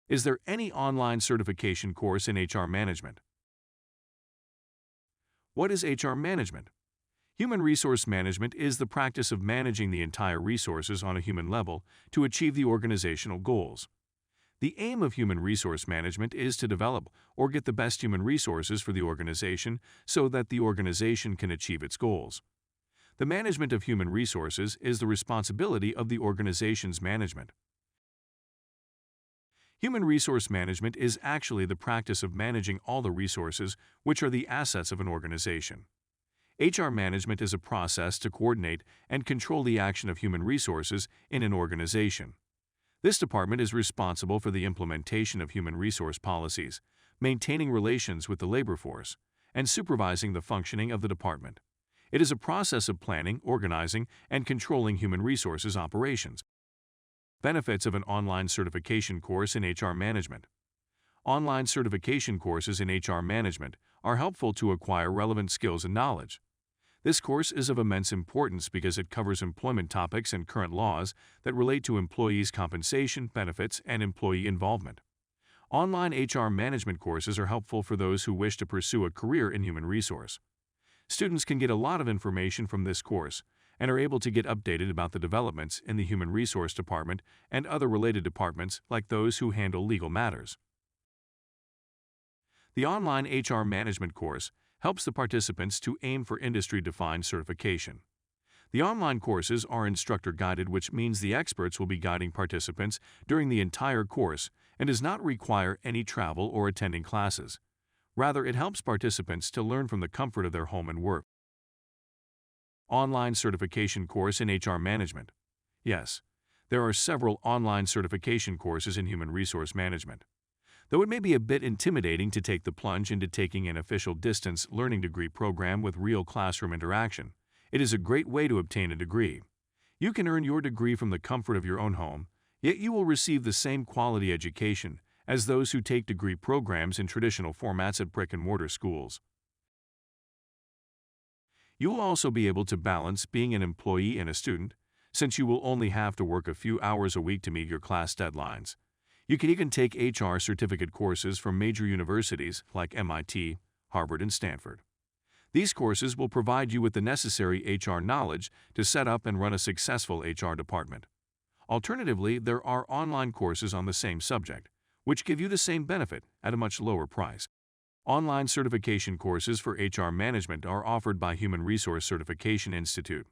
Is there any online certification course in HR management? What is HR management? Human resource management is the practice of managing the entire resources on a human level to achieve the organizational goals. The aim of human resource management is to develop or get the best human resources for the organization so that the organization can achieve its goals. The management of human resources is the responsibility of the organization's management. Human resource management is actually the practice of managing all the resources which are the assets of an organization. HR management is a process to coordinate and control the action of human resources in an organization. This department is responsible for the implementation of human resource policies, maintaining relations with the labor force, and supervising the functioning of the department. It is a process of planning, organizing, and controlling human resources operations. Benefits of an online certification course in HR management. Online certification courses in HR management are helpful to acquire relevant skills and knowledge. This course is of immense importance because it covers employment topics and current laws that relate to employees' compensation, benefits, and employee involvement. Online HR management courses are helpful for those who wish to pursue a career in human resource. Students can get a lot of information from this course and are able to get updated about the developments in the human resource department and other related departments like those who handle legal matters. The online HR management course helps the participants to aim for industry-defined certification. The online courses are instructor-guided, which means the experts will be guiding participants during the entire course and does not require any travel or attending classes. Rather, it helps participants to learn from the comfort of their home and work. Online certification course in HR management. Yes, there are several online certification courses in human resource management. Though it may be a bit intimidating to take the plunge into taking an official distance learning degree program with real classroom interaction, it is a great way to obtain a degree. You can earn your degree from the comfort of your own home, yet you will receive the same quality education as those who take degree programs in traditional formats at brick-and-mortar schools. You will also be able to balance being an employee and a student, since you will only have to work a few hours a week to meet your class deadlines. You can even take HR certificate courses from major universities like MIT, Harvard, and Stanford. These courses will provide you with the necessary HR knowledge to set up and run a successful HR department. Alternatively, there are online courses on the same subject, which give you the same benefit at a much lower price. Online certification courses for HR management are offered by Human Resource Certification Institute.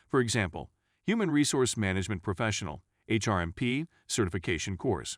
For example, Human Resource Management Professional (HRMP) certification course.